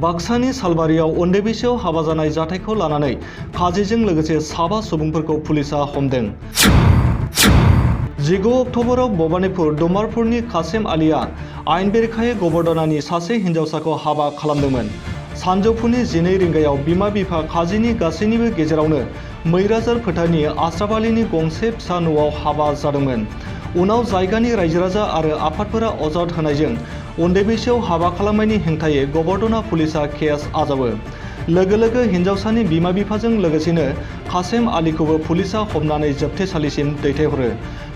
बाक्सानि सालबारियाव उन्दै बैसोआव हाबा जानाय जाथायखौ लानानै काजिजों लोगोसे साबा सुबुंफोरखौ पुलिसा हमदों। 19 अक्ट'बराव भबानिपुर डमारपुरनि कासेम आलीआ आयेन बेरेखायै गबर्दनानि सासे हिन्जावसाखौ हाबा खालामदोंमोन। सानजौफुनि 12 रिंगायाव बिमा-बिफा काजिनि गासैनिबो गेजेरावनो मैराजार फोथारनि आश्राफ आलीनि गंसे फिसा न'आव हाबा जादोंमोन। उनाव जायगानि रायजो-राजा आरो आफादफोरा अजद होनायजों उन्दै बैसोआव हाबा खालामनायनि हेंथायै गबर्दना पुलिसा केस आजावो। लोगो लोगो हिन्जावसानि बिमा-बिफाजों लोगोसेनो कासेम आलीखौबो पुलिसा हमनानै जोबथेसालिसिम दैथायहरो।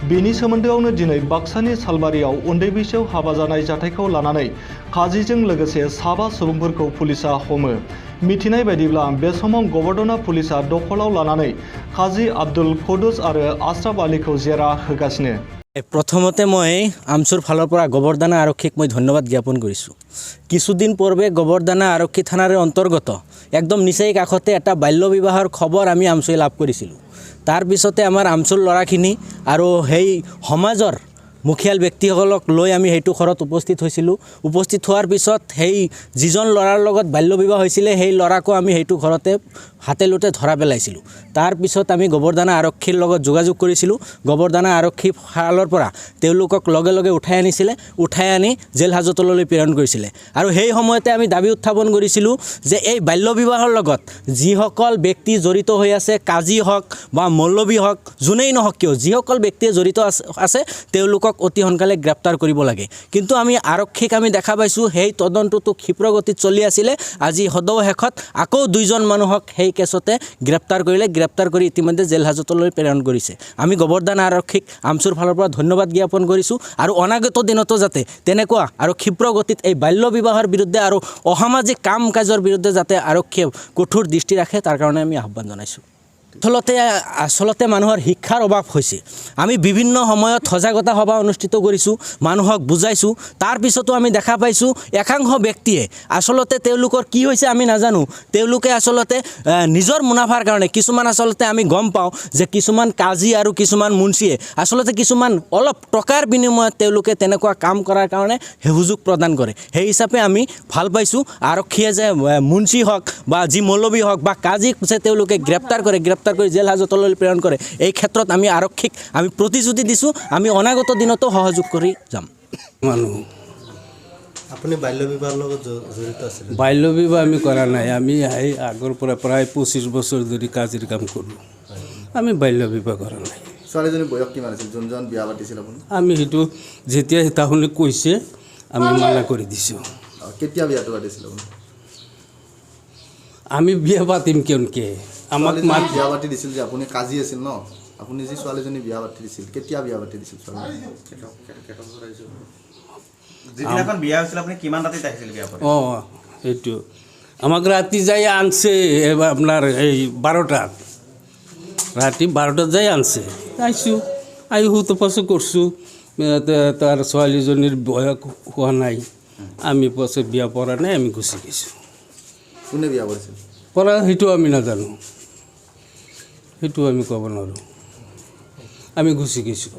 बेनि सोमोन्दोआवनो दिनै बाक्सानि सालबारियाव उन्दै बैसोआव हाबा जानाय जाथायखौ लानानै काजिजों लोगोसे साबा सुबुंफोरखौ पुलिसा हमो। मिथिनाय बायदिब्ला बे समाव गबर्दना पुलिसा दखलाव लानानै काजी आब्दुल कुदुस आरो आश्राफ आलीखौ जेरा होगासिनो। प्रथमते मैं आमचुर फाলৰ পৰা गबर्दना आरक्षीक मैं धन्यवाद ज्ञापन কৰিছোঁ। কিছুদিন পূৰ্বে গবৰ্দনা আৰক্ষী থানাৰ অন্তৰ্গত একদম নিচেই কাষতে এটা বাল্য বিবাহৰ খবৰ আমি আমচুই লাভ কৰিছিলোঁ। তাৰ পিছতে আমাৰ আমচুৰ ল'ৰাখিনি আৰু সেই সমাজৰ মুখিয়াল ব্যক্তিসকলক লৈ আমি সেইটো ঘৰত উপস্থিত হৈছিলোঁ। উপস্থিত হোৱাৰ পিছত সেই যিজন ল'ৰাৰ লগত বাল্য বিবাহ হৈছিলে সেই ল'ৰাকো আমি সেইটো ঘৰতে হাতে লোটে ধৰা পেলাইছিলোঁ। তাৰ পিছত আমি গবৰ্দনা আৰক্ষীৰ লগত যোগাযোগ কৰিছিলোঁ। গবৰ্দনা আৰক্ষী ফালৰ পৰা তেওঁলোকক লগে লগে উঠাই আনিছিলে, উঠাই আনি জেল হাজতলৈ প্ৰেৰণ কৰিছিলে। আৰু সেই সময়তে আমি দাবী উত্থাপন কৰিছিলোঁ যে এই বাল্য বিবাহৰ লগত যিসকল ব্যক্তি জড়িত হৈ আছে, কাজী হওক বা মৌলবী হওক, যোনেই নহওক কিয় যিসকল ব্যক্তিয়ে জড়িত আছে তেওঁলোকক অতি সোনকালে গ্ৰেপ্তাৰ কৰিব লাগে। কিন্তু আমি আৰক্ষীক আমি দেখা পাইছোঁ সেই তদন্তটো ক্ষীপ্ৰ গতিত চলি আছিলে। আজি সদৌ শেষত আকৌ 2জন মানুহক সেই কেছতে গ্ৰেপ্তাৰ কৰিলে। গ্ৰেপ্তাৰ কৰি ইতিমধ্যে জেল হাজতলৈ প্ৰেৰণ কৰিছে। আমি গবৰ্দনা আৰক্ষীক আমচুৰ ফালৰ পৰা ধন্যবাদ জ্ঞাপন কৰিছোঁ। আৰু অনাগত দিনতো যাতে তেনেকুৱা আৰু ক্ষীপ্ৰ গতিত এই বাল্য বিবাহৰ বিৰুদ্ধে আৰু অসামাজিক কাম কাজৰ বিৰুদ্ধে যাতে আৰক্ষীয়ে কঠোৰ দৃষ্টি ৰাখে তাৰ কাৰণে আমি আহ্বান জনাইছোঁ। আচলতে মানুহৰ শিক্ষাৰ অভাৱ হৈছে। আমি বিভিন্ন সময়ত সজাগতা সভা অনুষ্ঠিত কৰিছোঁ, মানুহক বুজাইছোঁ। তাৰ পিছতো আমি দেখা পাইছোঁ একাংশ ব্যক্তিয়ে আচলতে তেওঁলোকৰ কি হৈছে আমি নাজানো। তেওঁলোকে আচলতে নিজৰ মুনাফাৰ কাৰণে কিছুমান আচলতে আমি গম পাওঁ যে কিছুমান কাজী আৰু কিছুমান মুন্সিয়ে আচলতে কিছুমান অলপ টকাৰ বিনিময়ত তেওঁলোকে তেনেকুৱা কাম কৰাৰ কাৰণে সুযোগ প্ৰদান কৰে। সেই হিচাপে আমি ভাল পাইছোঁ আৰক্ষীয়ে যে মুন্সি হওক বা যি মৌলবী হওক বা কাজীক যে তেওঁলোকে গ্ৰেপ্তাৰ কৰি জেল হাজতলৈ প্ৰেৰণ কৰে। এই ক্ষেত্ৰত আমি আৰক্ষীক আমি প্ৰতিশ্ৰুতি দিছোঁ আমি অনাগত দিনতো সহযোগ কৰি যাম। আপুনি বাল্য বিবাহৰ লগত জড়িত আছিল? বাল্য বিবাহ আমি কৰা নাই। আমি এই আগৰ পৰা প্ৰায় 25 বছৰ ধৰি কাজিৰ কাম কৰোঁ। আমি বাল্য বিবাহ কৰা নাই। ছোৱালীজনীৰ বয়স কিমান আছিল যোনজন বিয়া পাতিছিল আপুনি? আমি সেইটো যেতিয়া তাহোনে কৈছে আমি মানা কৰি দিছোঁ। কেতিয়া বিয়াটো পাতিছিল আপুনি? আমি বিয়া পাতিম কিয়নকে আমাক বিয়া পাতি দিছিল যে আপুনি কাজী আছিল ন? আপুনি যি ছোৱালীজনী বিয়া পাতি দিছিল কেতিয়া বিয়া পাতি দিছিল? যিদিনাখন বিয়া হৈছিল আপুনি কিমান ৰাতিত আহিছিল বিয়া পাতি? সেইটো আমাক ৰাতি যাই আনছে আপোনাৰ এই 12টাত ৰাতি 12টাত যাই আনছে। আহিছোঁ আহি তপাছো কৰিছোঁ তাৰ ছোৱালীজনীৰ বয়স হোৱা নাই। আমি পাছত বিয়া পৰা নাই, আমি গুচি গৈছোঁ। কোনে বিয়া কৰিছিল? পৰা সেইটো আমি নাজানো, সেইটো আমি ক'ব নোৱাৰোঁ। আমি গুচি গৈছোঁ।